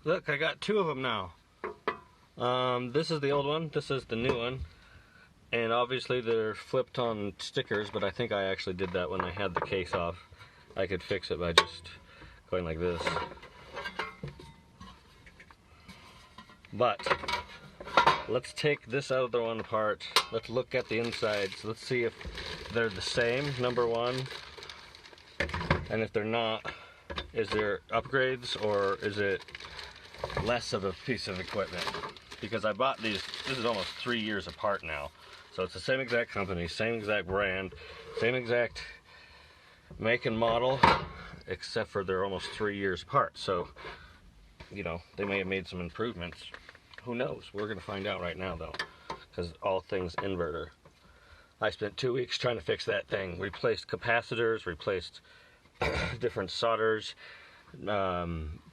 Look, I got two of them now. This is the old one, this is the new one. And obviously they're flipped on stickers, but I think I actually did that when I had the case off. I could fix it by just going like this. But let's take this other one apart. Let's look at the insides. Let's see if they're the same, number one. And if they're not, is there upgrades or is it less of a piece of equipment? Because I bought these, this is almost 3 years apart now. So it's the same exact company, same exact brand, same exact make and model, except for they're almost 3 years apart. So, you know, they may have made some improvements. Who knows? We're going to find out right now, though, because all things inverter. I spent 2 weeks trying to fix that thing. Replaced capacitors, replaced different solders,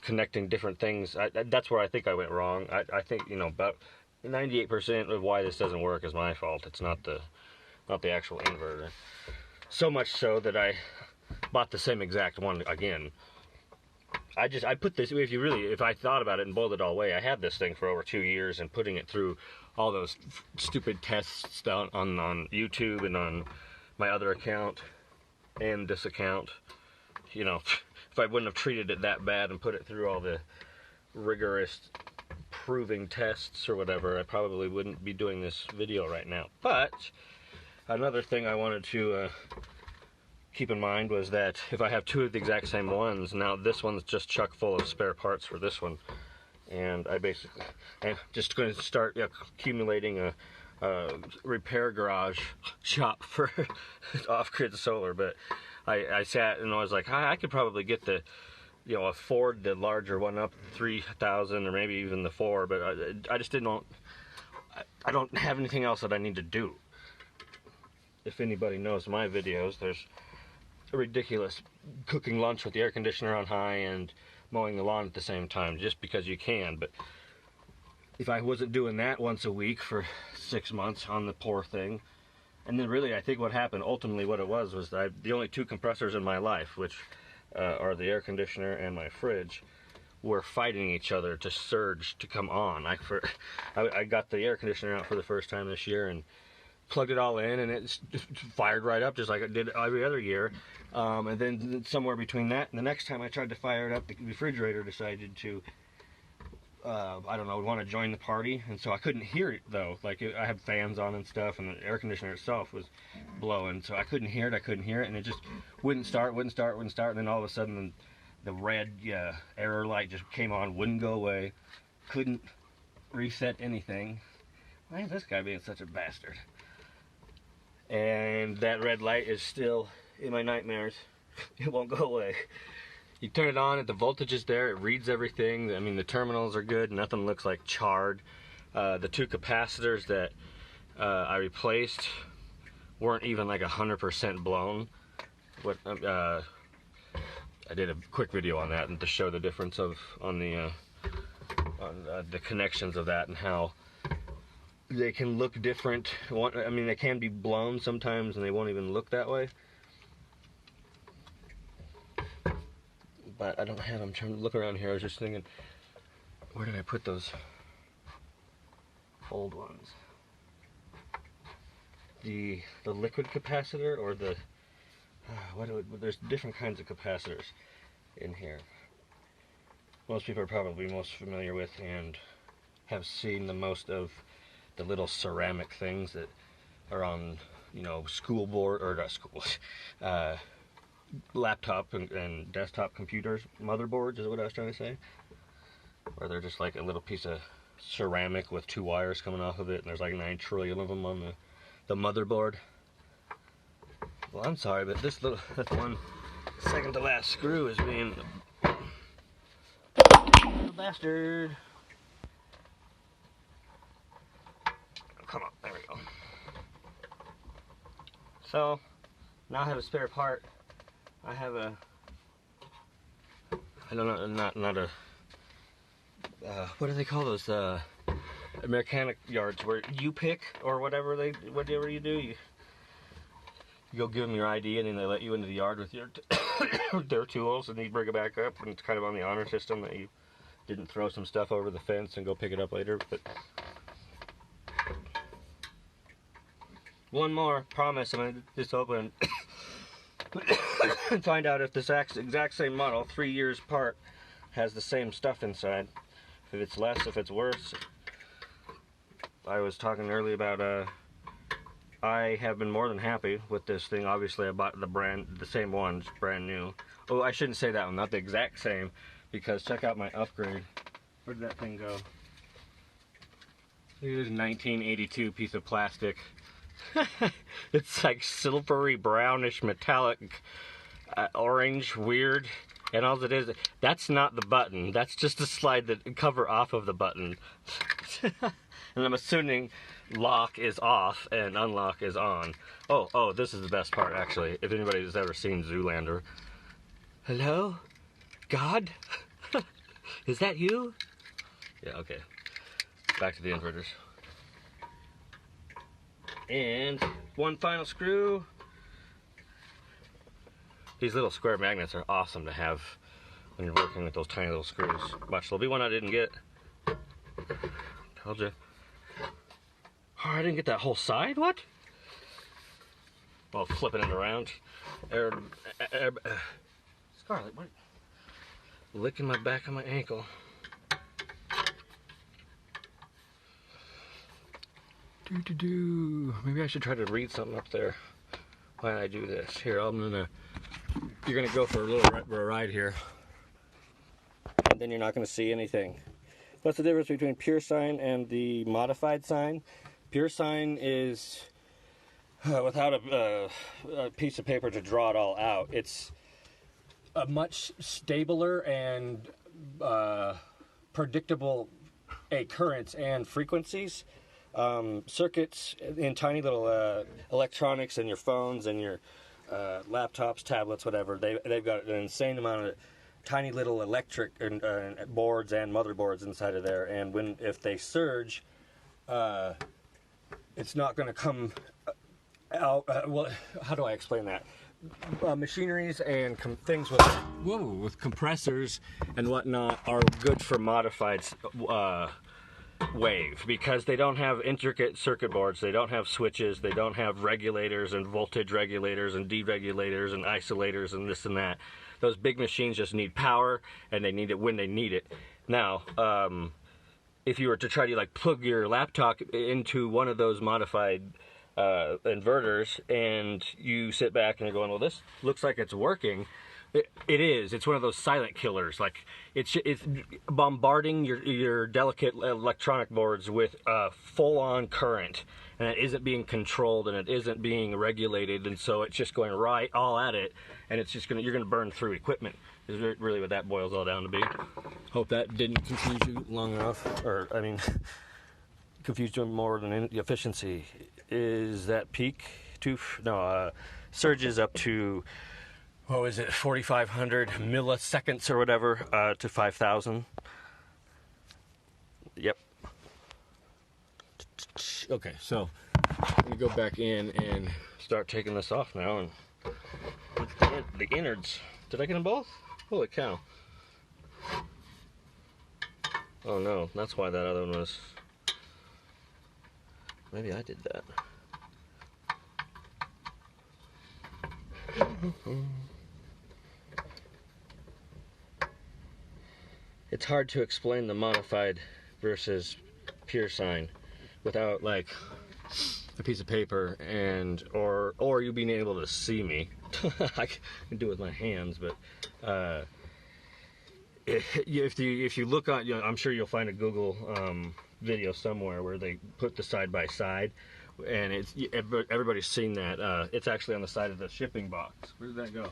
connecting different things. That's where I think I went wrong. I think, you know, about 98% of why this doesn't work is my fault. It's not the actual inverter. So much so that I bought the same exact one again. I put this, if I thought about it and boiled it all away, I had this thing for over 2 years, and putting it through all those stupid tests down on YouTube and on my other account and this account, you know, if I wouldn't have treated it that bad and put it through all the rigorous proving tests or whatever, I probably wouldn't be doing this video right now. But another thing I wanted to keep in mind was that if I have two of the exact same ones, now this one's just chock full of spare parts for this one, and I'm just going to start accumulating a repair garage shop for off-grid solar. But I sat and I was like, I could probably get the, you know, afford the larger one up 3,000 or maybe even the 4, but I just didn't. I don't have anything else that I need to do. If anybody knows my videos, there's a ridiculous cooking lunch with the air conditioner on high and mowing the lawn at the same time, just because you can. But if I wasn't doing that once a week for 6 months on the poor thing, and then really I think what happened, ultimately what it was that the only two compressors in my life, which are the air conditioner and my fridge, were fighting each other to surge to come on. I got the air conditioner out for the first time this year and plugged it all in, and it just fired right up just like it did every other year. And then somewhere between that and the next time I tried to fire it up, the refrigerator decided to, I don't know, want to join the party, and so I couldn't hear it though. Like I had fans on and stuff, and the air conditioner itself was blowing, so I couldn't hear it, and it just wouldn't start, and then all of a sudden the red error light just came on, wouldn't go away, couldn't reset anything. Why is this guy being such a bastard? And that red light is still in my nightmares. It won't go away. You turn it on, and the voltage is there, it reads everything. I mean, the terminals are good, nothing looks like charred. The two capacitors that I replaced weren't even like 100% blown. I did a quick video on that and to show the difference on the connections of that and how they can look different. I mean, they can be blown sometimes and they won't even look that way. But I don't have them. I'm trying to look around here. I was just thinking, where did I put those old ones? The liquid capacitor or the there's different kinds of capacitors in here. Most people are probably most familiar with and have seen the most of the little ceramic things that are on, you know, school board or not school, laptop and desktop computers, motherboards is what I was trying to say. Where they're just like a little piece of ceramic with two wires coming off of it, and there's like 9 trillion of them on the motherboard. Well, I'm sorry, but this one second to last screw is being a bastard. Come on, there we go. So now I have a spare part. I have I don't know, not a what do they call those mechanic yards where you pick or whatever you do, you go give them your ID and then they let you into the yard with your their tools, and you bring it back up, and it's kind of on the honor system that you didn't throw some stuff over the fence and go pick it up later. But one more, promise, I'm going to just open and find out if this exact same model, 3 years apart, has the same stuff inside. If it's less, if it's worse. I was talking earlier about I have been more than happy with this thing. Obviously, I bought the same one, brand new. Oh, I shouldn't say that one, not the exact same, because check out my upgrade. Where did that thing go? Look at this 1982 piece of plastic. It's like silvery, brownish, metallic, orange, weird. And all it is, that's not the button. That's just to slide the cover off of the button. And I'm assuming lock is off and unlock is on. Oh, this is the best part, actually. If anybody's ever seen Zoolander. Hello? God? Is that you? Yeah, okay. Back to the inverters. And one final screw. These little square magnets are awesome to have when you're working with those tiny little screws. Watch, there'll be one I didn't get. Told you. Oh, I didn't get that whole side? What? Well, flipping it around. Scarlett, what? Licking my back of my ankle. Maybe I should try to read something up there while I do this. Here, you're gonna go for a little ride here, and then you're not gonna see anything. What's the difference between pure sine and the modified sine? Pure sine is without a piece of paper to draw it all out. It's a much stabler and predictable occurrence and frequencies. Circuits in tiny little electronics in your phones and your laptops, tablets, whatever. They've got an insane amount of tiny little electric boards and motherboards inside of there. And if they surge, it's not going to come out. Well, how do I explain that? Machineries and things with compressors and whatnot are good for modified wave, because they don't have intricate circuit boards, they don't have switches, they don't have regulators and voltage regulators and deregulators and isolators and this and that. Those big machines just need power, and they need it when they need it. Now, if you were to try to like plug your laptop into one of those modified inverters, and you sit back and you're going, well, this looks like it's working. It is. It's one of those silent killers. Like it's bombarding your delicate electronic boards with full-on current, and it isn't being controlled and it isn't being regulated, and so it's just going right all at it, and it's just you're gonna burn through equipment. Is really what that boils all down to be. Hope that didn't confuse you long enough, or I mean, confused you more than the efficiency. Is that peak to surges up to, what was it, 4,500 milliseconds or whatever, to 5,000. Yep. Okay, so I'm gonna go back in and start taking this off now, and the innards. Did I get them both? Holy cow. Oh no, that's why that other one was. Maybe I did that. It's hard to explain the modified versus pure sine without like a piece of paper and or you being able to see me. I can do it with my hands, but if you look on, I'm sure you'll find a Google video somewhere where they put the side by side, and everybody's seen that. It's actually on the side of the shipping box. Where did that go?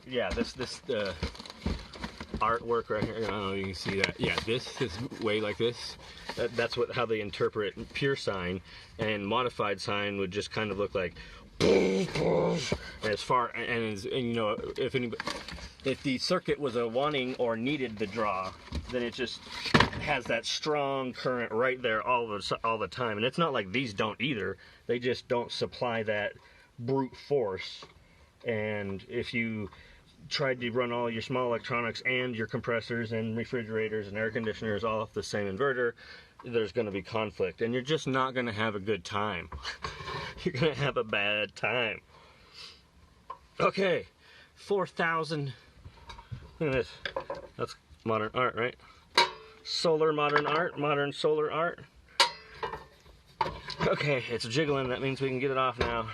Yeah, this artwork right here. I don't know if you can see that. Yeah, this is way like this. That's how they interpret pure sine, and modified sine would just kind of look like. As far and if the circuit was wanting or needed the draw, then it just has that strong current right there all the time. And it's not like these don't either. They just don't supply that brute force. And if you tried to run all your small electronics and your compressors and refrigerators and air conditioners all off the same inverter, there's going to be conflict, and you're just not going to have a good time. You're going to have a bad time. Okay, 4,000. Look at this. That's modern art, right? Solar modern art, modern solar art. Okay, it's jiggling. That means we can get it off now.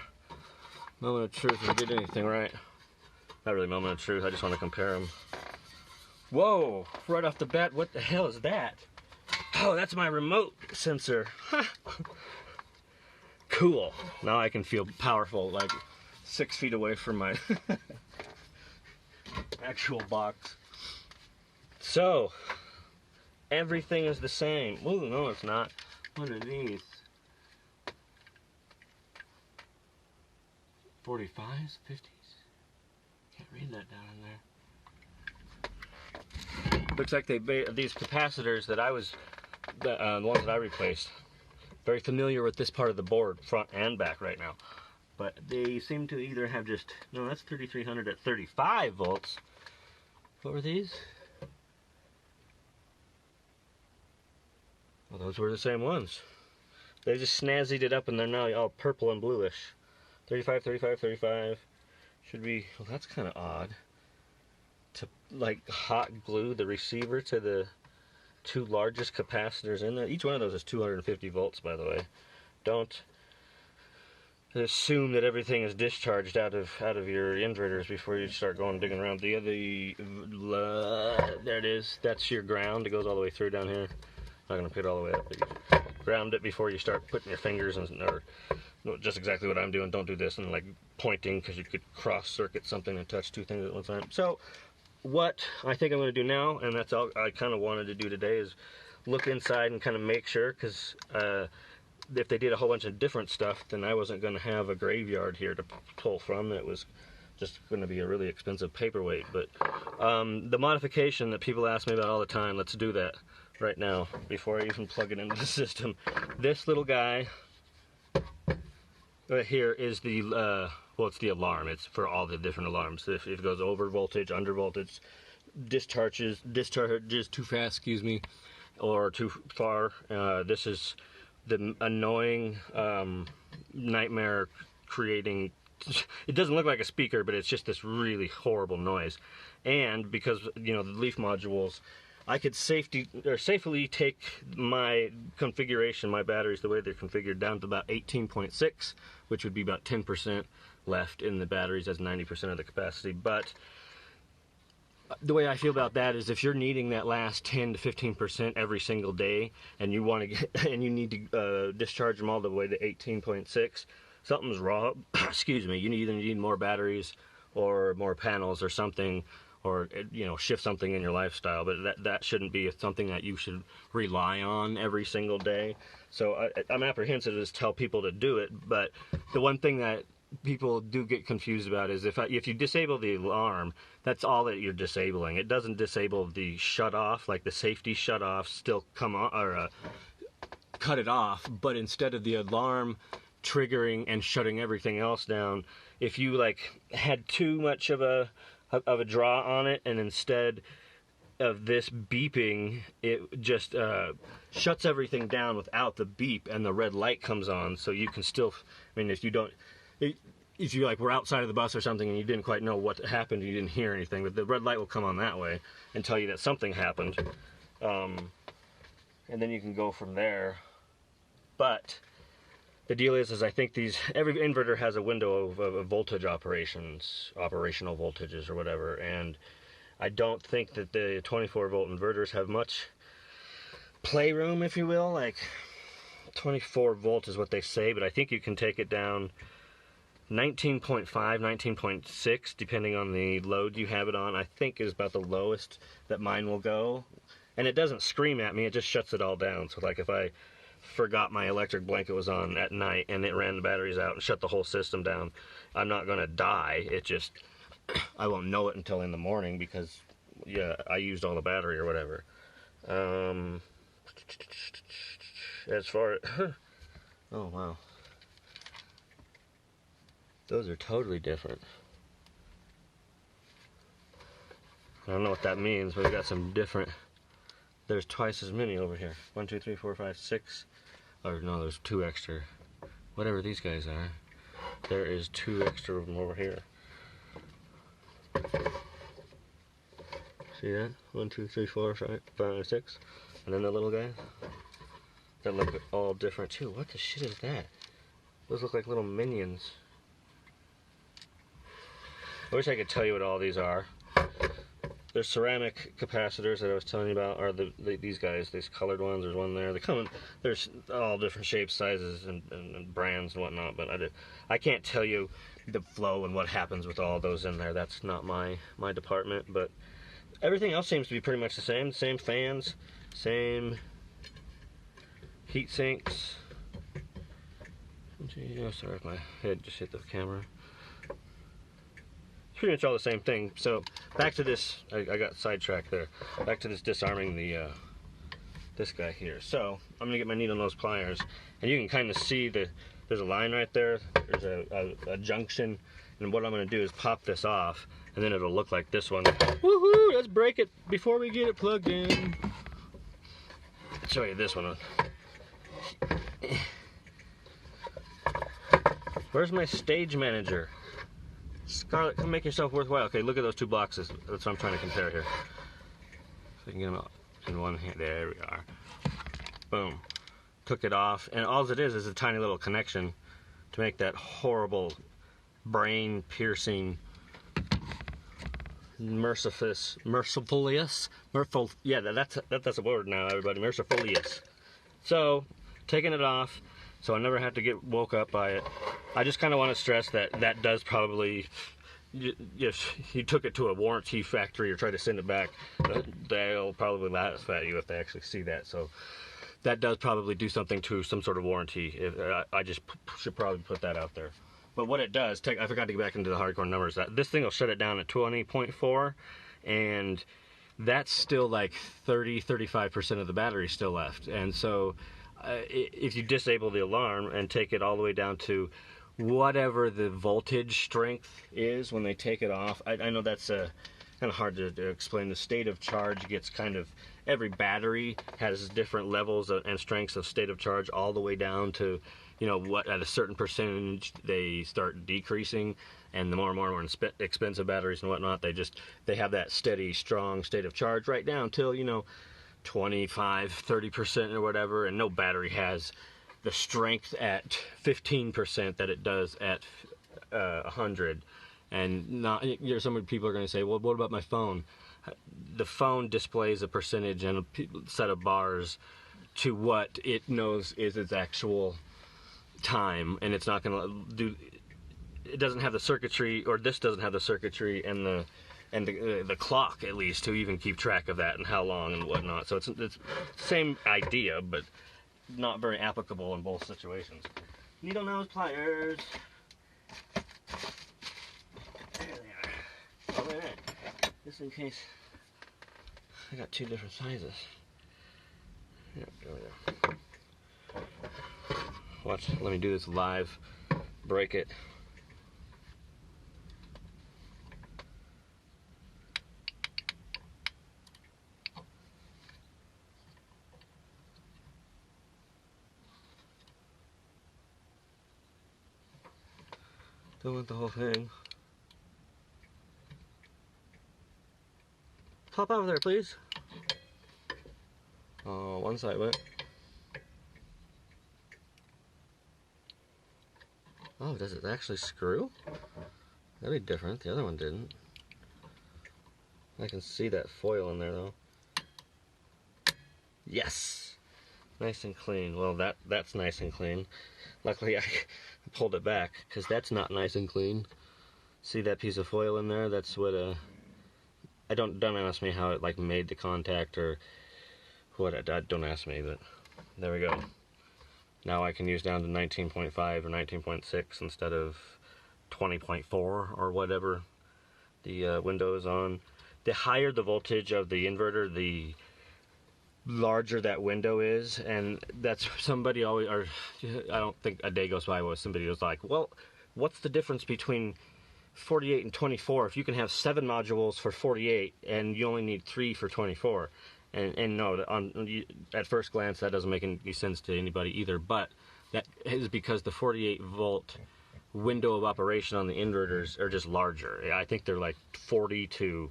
Moment of truth, if we did anything right. Not really moment of truth, I just want to compare them. Whoa, right off the bat, what the hell is that? Oh, that's my remote sensor. Cool. Now I can feel powerful, like 6 feet away from my actual box. So, everything is the same. Ooh, no, it's not. What are these? 45s? 50s? Can't read that down in there. Looks like these capacitors that the ones that I replaced. Very familiar with this part of the board, front and back right now. But they seem to either have just, no, that's 3300 at 35 volts. What were these? Well, those were the same ones. They just snazzied it up and they're now all purple and bluish. 35, 35, 35. Should be, well, that's kind of odd. To, like, hot glue the receiver to the 2 largest capacitors in there. Each one of those is 250 volts, by the way. Don't assume that everything is discharged out of your inverters before you start going digging around. There it is. That's your ground. It goes all the way through down here. Not going to put it all the way up, but you ground it before you start putting your fingers in, or just exactly what I'm doing. Don't do this and like pointing, because you could cross circuit something and touch 2 things at one time. So what I think I'm going to do now, and that's all I kind of wanted to do today, is look inside and kind of make sure, because if they did a whole bunch of different stuff, then I wasn't going to have a graveyard here to pull from. It was just going to be a really expensive paperweight. But the modification that people ask me about all the time, let's do that right now before I even plug it into the system. This little guy right here is the well, it's the alarm. It's for all the different alarms. If it goes over voltage, under voltage, discharges too fast, excuse me, or too far. This is the annoying nightmare creating. It doesn't look like a speaker, but it's just this really horrible noise. And because, you know, the leaf modules, I could safely take my configuration, my batteries, the way they're configured, down to about 18.6, which would be about 10% left in the batteries as 90% of the capacity. But the way I feel about that is, if you're needing that last 10 to 15% every single day, and you want to get, and you need to discharge them all the way to 18.6, something's wrong. Excuse me. You either need more batteries or more panels or something, or, you know, shift something in your lifestyle. But that shouldn't be something that you should rely on every single day. So I'm apprehensive to tell people to do it. But the one thing that people do get confused about is if you disable the alarm, that's all that you're disabling. It doesn't disable the shut off, like the safety shut off still come on, or cut it off. But instead of the alarm triggering and shutting everything else down, if you like had too much of a draw on it, and instead of this beeping, it just shuts everything down without the beep, and the red light comes on. So you can still, I mean, if you like were outside of the bus or something and you didn't quite know what happened, you didn't hear anything, but the red light will come on that way and tell you that something happened, and then you can go from there. But the deal is I think every inverter has a window of voltage operational voltages or whatever, and I don't think that the 24 volt inverters have much playroom, if you will. Like 24 volt is what they say, but I think you can take it down 19.5, 19.6, depending on the load you have it on. I think is about the lowest that mine will go, and it doesn't scream at me, it just shuts it all down. So like if I forgot my electric blanket was on at night and it ran the batteries out and shut the whole system down, I'm not going to die. It just, I won't know it until in the morning, because yeah, I used all the battery or whatever. As far oh wow, those are totally different. I don't know what that means, but we got some different. There's twice as many over here. 1, 2, 3, 4, 5, 6. Or no, there's 2 extra. Whatever these guys are. There is 2 extra of them over here. See that? 1, 2, 3, 4, 5, 5, 6. And then the little guys. That look all different too. What the shit is that? Those look like little minions. I wish I could tell you what all these are. There's ceramic capacitors that I was telling you about, are these guys, these colored ones. There's one there. They come in, there's all different shapes, sizes, and brands and whatnot, but I can't tell you the flow and what happens with all those in there. That's not my department, but everything else seems to be pretty much the same. Same fans, same heat sinks. Oh, sorry if my head just hit the camera. Pretty much all the same thing. So back to this, I got sidetracked there. Back to this disarming the this guy here. So I'm gonna get my needle nose pliers, and you can kind of see there's a line right there. There's a junction, and what I'm gonna do is pop this off, and then it'll look like this one. Woohoo! Let's break it before we get it plugged in. I'll show you this one. Where's my stage manager? Scarlett, come make yourself worthwhile. Okay, look at those 2 boxes. That's what I'm trying to compare here. So you can get them in one hand. There we are. Boom. Took it off. And all it is a tiny little connection to make that horrible, brain-piercing, mercifulous, yeah, that's a word now, everybody. Mercifulous. So, taking it off, so I never have to get woke up by it. I just kind of want to stress that does probably, if you took it to a warranty factory or tried to send it back, they'll probably laugh at you if they actually see that. So that does probably do something to some sort of warranty. I just should probably put that out there. But what it does, I forgot to get back into the hardcore numbers. This thing will shut it down at 20.4, and that's still like 35% of the battery still left. And so if you disable the alarm and take it all the way down to whatever the voltage strength is when they take it off, I know that's kind of hard to explain. The state of charge gets kind of, every battery has different levels and strengths of state of charge, all the way down to, you know, what at a certain percentage they start decreasing, and the more and more expensive batteries and whatnot, they have that steady, strong state of charge right down till, you know, 25-30% or whatever, and no battery has the strength at 15% that it does at 100. And not, some people are going to say, well, what about my phone? The phone displays a percentage and a set of bars to what it knows is its actual time, and it's not going to do. It doesn't have the circuitry, or this doesn't have the circuitry and the clock, at least, to even keep track of that and how long and whatnot. So it's the same idea, but not very applicable in both situations. Needle nose pliers. There they are. Oh, look at that. Just in case. I got 2 different sizes. Yeah, there we go. Watch, let me do this live. Break it. Don't want the whole thing. Pop over there, please. Oh, one side went. Oh, does it actually screw? That'd be different. The other one didn't. I can see that foil in there, though. Yes! Nice and clean. Well, that's nice and clean. Luckily, I pulled it back, because that's not nice and clean. See that piece of foil in there? That's what don't ask me how it like made the contact or what. Don't ask me, but there we go. Now I can use down to 19.5 or 19.6 instead of 20.4 or whatever the window is on. The higher the voltage of the inverter, the larger that window is, and that's somebody always, or I don't think a day goes by where somebody was like, well, what's the difference between 48 and 24, if you can have 7 modules for 48 and you only need 3 for 24, and no, at first glance that doesn't make any sense to anybody either, but that is because the 48 volt window of operation on the inverters are just larger. I think they're like 40 to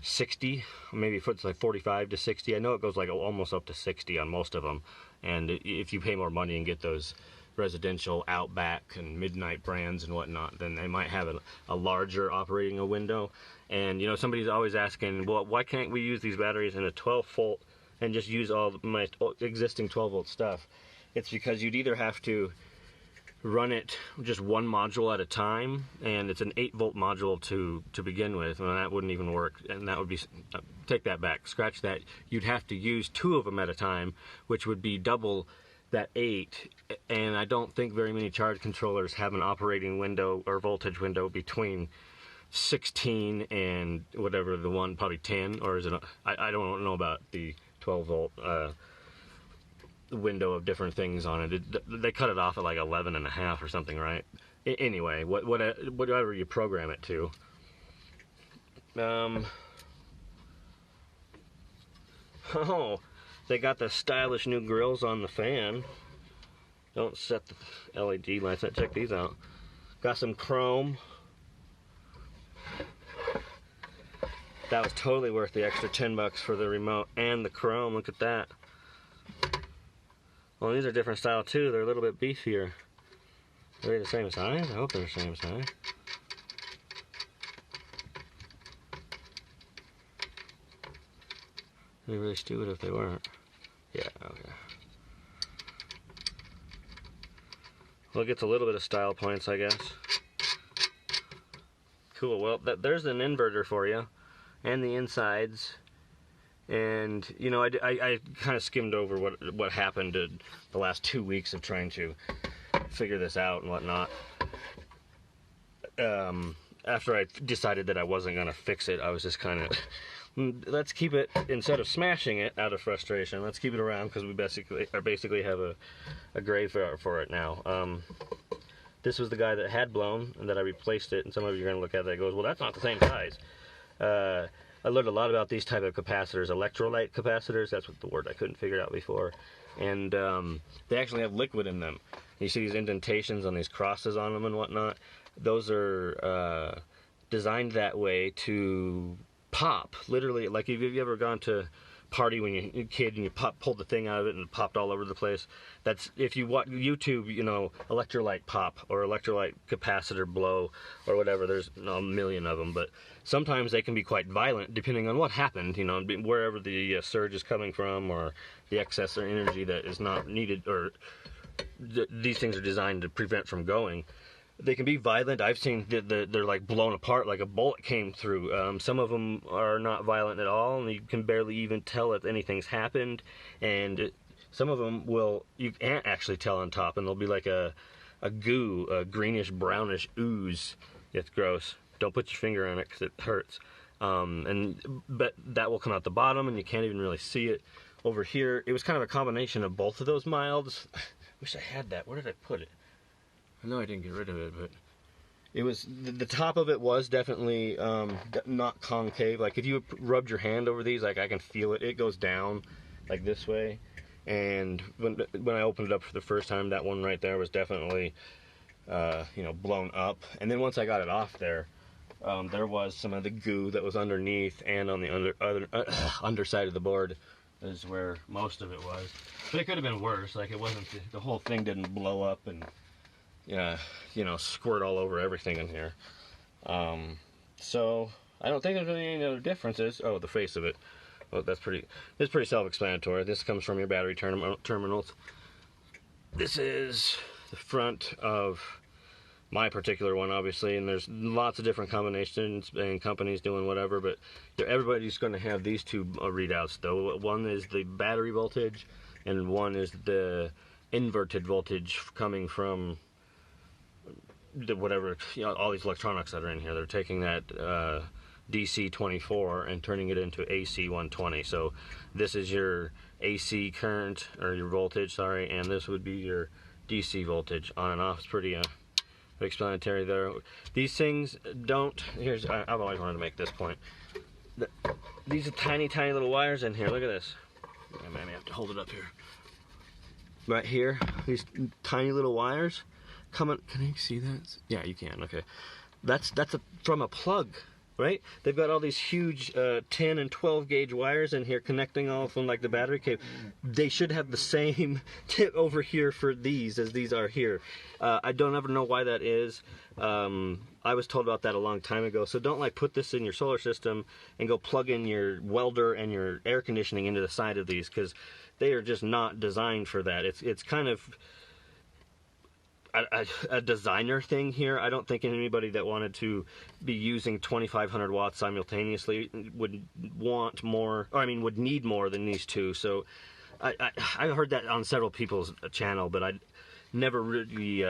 60, maybe it's like 45 to 60. I know it goes like almost up to 60 on most of them, and if you pay more money and get those residential Outback and Midnight brands and whatnot, then they might have a larger operating a window. And you know, somebody's always asking, well, why can't we use these batteries in a 12 volt and just use all my existing 12 volt stuff? It's because you'd either have to run it just one module at a time, and it's an 8 volt module to begin with, and that wouldn't even work, and that would be, take that back, scratch that. You'd have to use 2 of them at a time, which would be double that 8, and I don't think very many charge controllers have an operating window or voltage window between 16 and whatever the one, probably 10, or is it, I don't know about the 12 volt window of different things on it. They cut it off at like 11 and a half or something, right? Anyway, whatever you program it to. Oh, they got the stylish new grills on the fan. Don't set the LED lights. Check these out. Got some chrome. That was totally worth the extra $10 for the remote and the chrome. Look at that. Well, these are different style too. They're a little bit beefier. Are they the same size? I hope they're the same size. It'd be really stupid if they weren't. Yeah, okay. Well, it gets a little bit of style points, I guess. Cool. Well, there's an inverter for you, and the insides. And you know, I kind of skimmed over what happened in the last 2 weeks of trying to figure this out and whatnot. After I decided that I wasn't gonna fix it, I was just kind of, let's keep it, instead of smashing it out of frustration, let's keep it around, because we basically have a grave for it now. This was the guy that had blown, and that I replaced it, and some of you are going to look at that and goes, well, that's not the same size. I learned a lot about these type of capacitors, electrolyte capacitors, that's what the word I couldn't figure out before, and they actually have liquid in them. You see these indentations on these crosses on them and whatnot. Those are designed that way to pop, literally. Like, have you ever gone to party when you're a kid and you pulled the thing out of it and it popped all over the place? That's, if you watch YouTube, you know, electrolyte pop or electrolyte capacitor blow or whatever, there's a million of them, but sometimes they can be quite violent depending on what happened, you know, wherever the surge is coming from, or the excess or energy that is not needed, or these things are designed to prevent from going. They can be violent. I've seen they're like blown apart, like a bullet came through. Some of them are not violent at all, and you can barely even tell if anything's happened. And some of them you can't actually tell on top, and they'll be like a goo, a greenish brownish ooze. It's gross. Don't put your finger on it because it hurts. But that will come out the bottom, and you can't even really see it. Over here, it was kind of a combination of both of those milds. Wish I had that. Where did I put it? I know I didn't get rid of it, but it was, the top of it was definitely not concave. Like, if you rubbed your hand over these, like, I can feel it. It goes down like this way. And when I opened it up for the first time, that one right there was definitely, you know, blown up. And then once I got it off there, there was some of the goo that was underneath, and on the underside of the board is where most of it was. But it could have been worse. Like, it wasn't, the whole thing didn't blow up and, you know, squirt all over everything in here. So I don't think there's really any other differences. Oh, the face of it. Well, it's pretty self-explanatory. This comes from your battery terminals. This is the front of my particular one, obviously, and there's lots of different combinations and companies doing whatever, but everybody's going to have these two readouts, though. One is the battery voltage, and one is the inverted voltage coming from whatever, you know, all these electronics that are in here. They're taking that DC 24 and turning it into AC 120. So this is your AC current, or your voltage, sorry, and this would be your DC voltage on and off. It's explanatory there. These things don't. I've always wanted to make this point. These are tiny, tiny little wires in here. Look at this. I may have to hold it up here. Right here, these tiny little wires coming. Can you see that? Yeah, you can. Okay, that's from a plug, right? They've got all these huge 10 and 12 gauge wires in here connecting all from like the battery cable. They should have the same tip over here for these as these are here. I don't ever know why that is. I was told about that a long time ago. So don't like put this in your solar system and go plug in your welder and your air conditioning into the side of these, because they are just not designed for that. It's kind of a designer thing here. I don't think anybody that wanted to be using 2,500 watts simultaneously would want more, or I mean would need more than these two. So I heard that on several people's channel, but I never really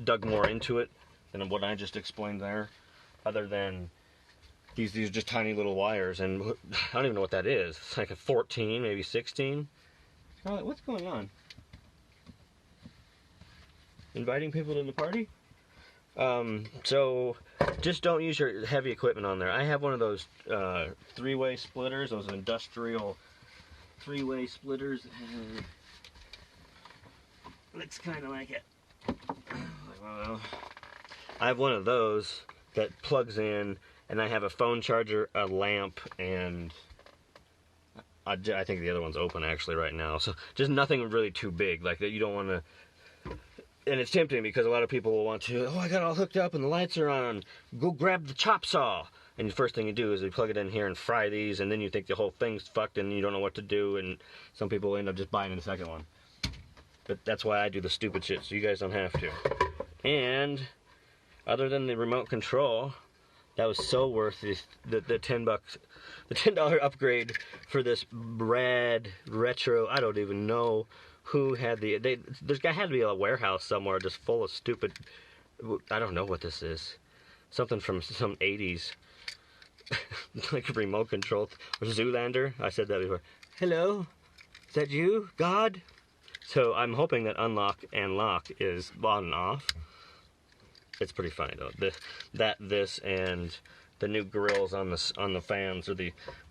dug more into it than what I just explained there, other than these are just tiny little wires, and I don't even know what that is. It's like a 14, maybe 16. Scarlett, what's going on? Inviting people to the party? So just don't use your heavy equipment on there. I have one of those three-way splitters, those industrial three-way splitters. Looks kind of like it. Well, I have one of those that plugs in, and I have a phone charger, a lamp, and I think the other one's open actually right now. So just nothing really too big, like that you don't want to. And it's tempting because a lot of people will want to, I got all hooked up and the lights are on, go grab the chop saw. And the first thing you do is you plug it in here and fry these, and then you think the whole thing's fucked and you don't know what to do, and some people end up just buying the second one. But that's why I do the stupid shit, so you guys don't have to. And other than the remote control, that was so worth the $10, the $10 upgrade for this rad retro. I don't even know who had there's had to be a warehouse somewhere just full of stupid, I don't know what this is. Something from some 80s. Like a remote control. Or Zoolander. I said that before. Hello? Is that you, God? So I'm hoping that unlock and lock is on and off. It's pretty funny though. This and the new grills on the fans are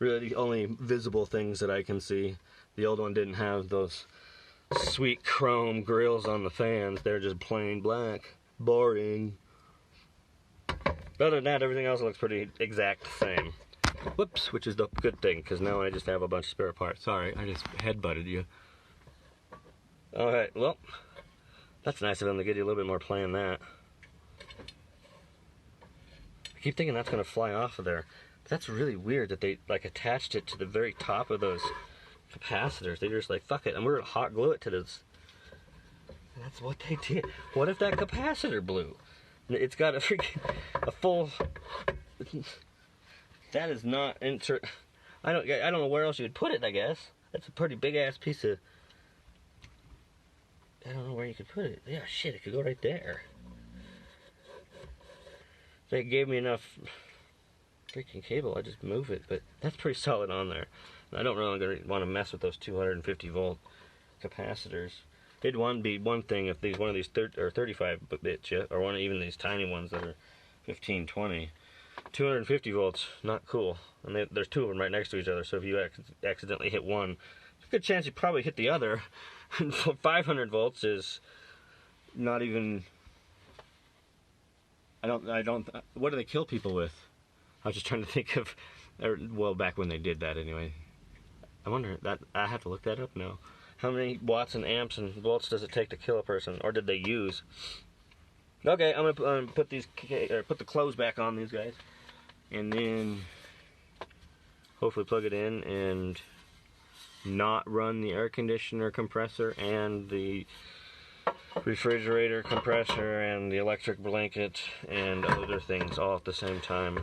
really the only visible things that I can see. The old one didn't have those sweet chrome grills on the fans. They're just plain black. Boring. But other than that, everything else looks pretty exact same. Whoops, which is the good thing, because now I just have a bunch of spare parts. Sorry, I just headbutted you. Alright, well, that's nice of them to get you a little bit more play in that. I keep thinking that's going to fly off of there. That's really weird that they like attached it to the very top of those capacitors. They're just like, fuck it, and we're gonna hot glue it to this. That's what they did. What if that capacitor blew? It's got a full. That is not insert. I don't know where else you would put it. I guess that's a pretty big ass piece of. I don't know where you could put it. Yeah, shit, it could go right there. They gave me enough freaking cable. I just move it, but that's pretty solid on there. I don't really want to mess with those 250 volt capacitors. It'd be one thing if one of these 35 bits, or even these tiny ones that are 15, 20. 250 volts, not cool. And there's two of them right next to each other, so if you accidentally hit one, there's a good chance you probably hit the other. And 500 volts is not even. I don't. What do they kill people with? I was just trying to think of. Well, back when they did that, anyway. I wonder that I have to look that up now. How many watts and amps and volts does it take to kill a person, or did they use? Okay, I'm gonna put the clothes back on these guys, and then hopefully plug it in and not run the air conditioner compressor and the refrigerator compressor and the electric blanket and other things all at the same time.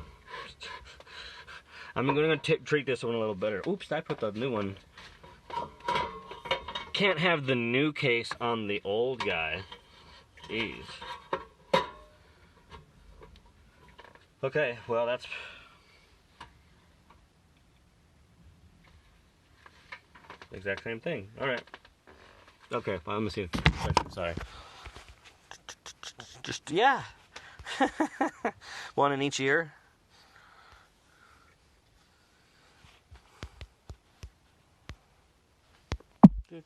I'm going to treat this one a little better. Oops, I put the new one. Can't have the new case on the old guy. Jeez. Okay, well that's... the exact same thing. Alright. Okay, well, let me see. Sorry. Yeah. One in each ear.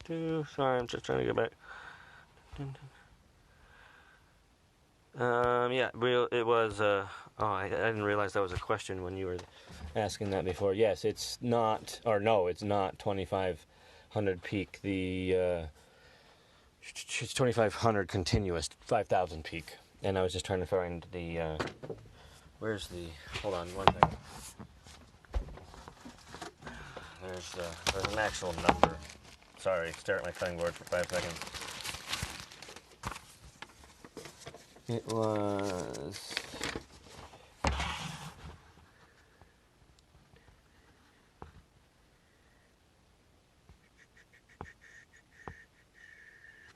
Sorry, I'm just trying to get back. Yeah, it was, I didn't realize that was a question when you were asking that before. Yes, it's not, or no, it's not 2500 peak. It's 2500 continuous, 5000 peak. And I was just trying to find the, where's the, hold on one second. There's an actual number. Sorry, stare at my cutting board for 5 seconds. It was...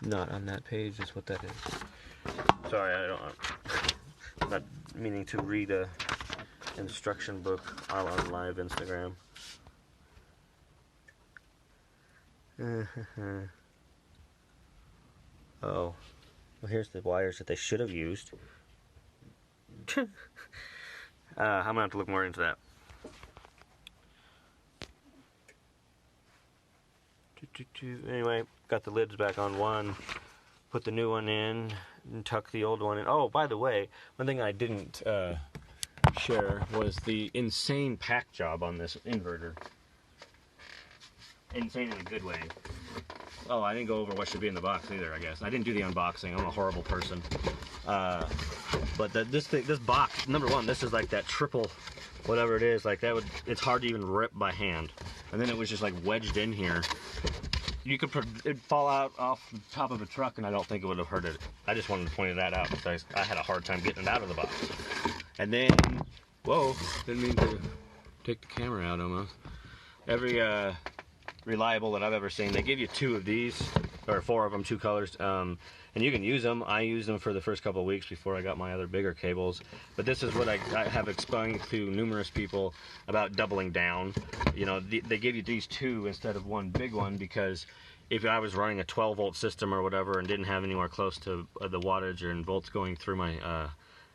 Not on that page is what that is. Sorry, I'm not meaning to read a instruction book all on live Instagram. Oh. Well, here's the wires that they should have used. I'm gonna have to look more into that. Anyway, got the lids back on one, put the new one in, and tuck the old one in. Oh, by the way, one thing I didn't share was the insane pack job on this inverter. Insane in a good way. Oh, I didn't go over what should be in the box either, I guess. I didn't do the unboxing. I'm a horrible person. But this box, number one, this is like that triple, whatever it is, like that would, it's hard to even rip by hand. And then it was just like wedged in here. It'd fall out off the top of a truck and I don't think it would have hurt it. I just wanted to point that out because I had a hard time getting it out of the box. And then, whoa, didn't mean to take the camera out almost. Every, reliable that I've ever seen, they give you 2 of these, or 4 of them, 2 colors, and you can use them. I used them for the first couple of weeks before I got my other bigger cables, but this is what I have explained to numerous people about doubling down. You know, they give you these 2 instead of one big one, because if I was running a 12 volt system or whatever and didn't have anywhere close to the wattage or in volts going through my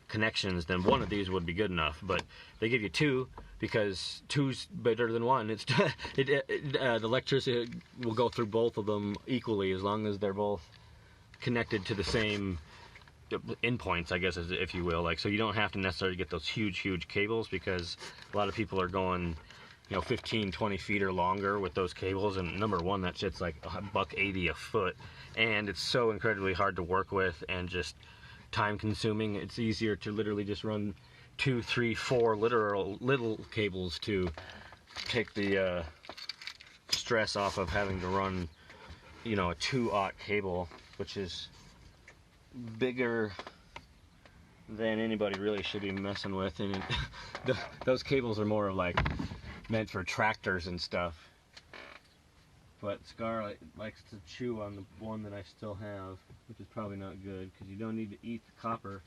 connections, then one of these would be good enough. But they give you 2 because 2's better than 1. It's the electricity will go through both of them equally as long as they're both connected to the same endpoints, I guess, if you will. Like, so you don't have to necessarily get those huge cables, because a lot of people are going, you know, 15-20 feet or longer with those cables, and number one, that shit's like $1.80 a foot, and it's so incredibly hard to work with and just time consuming. It's easier to literally just run 2, 3, 4 little cables to take the stress off of having to run, you know, a 2-aught cable, which is bigger than anybody really should be messing with. And those cables are more of like meant for tractors and stuff. But Scarlett likes to chew on the one that I still have, which is probably not good, because you don't need to eat the copper.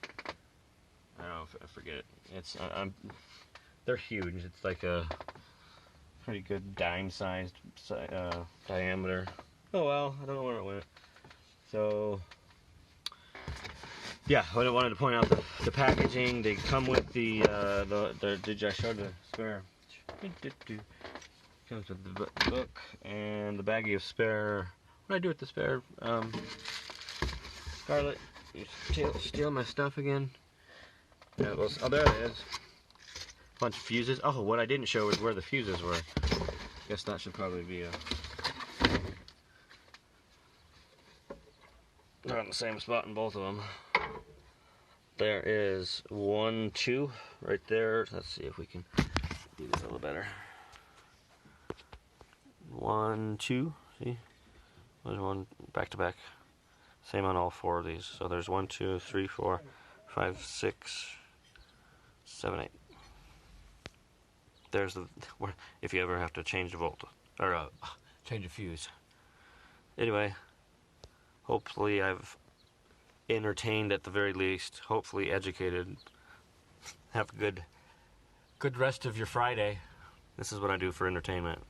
I don't know, I forget. It's they're huge. It's like a pretty good dime-sized diameter. Oh well, I don't know where it went. So yeah, I wanted to point out the packaging. They come with the did I show the spare? Comes with the book and the baggie of spare. What did I do with the spare? Scarlett, you steal my stuff again? Yeah, well, oh, there it is. Bunch of fuses. Oh, what I didn't show is where the fuses were. Guess that should probably be a... They're on the same spot in both of them. There is 1, 2 right there. Let's see if we can do this a little better. 1, 2. See? There's one back to back. Same on all 4 of these. So there's 1, 2, 3, 4, 5, 6, 7, 8. There's the, if you ever have to change the volt, or change a fuse. Anyway, hopefully I've entertained at the very least, hopefully educated. Have a good rest of your Friday. This is what I do for entertainment.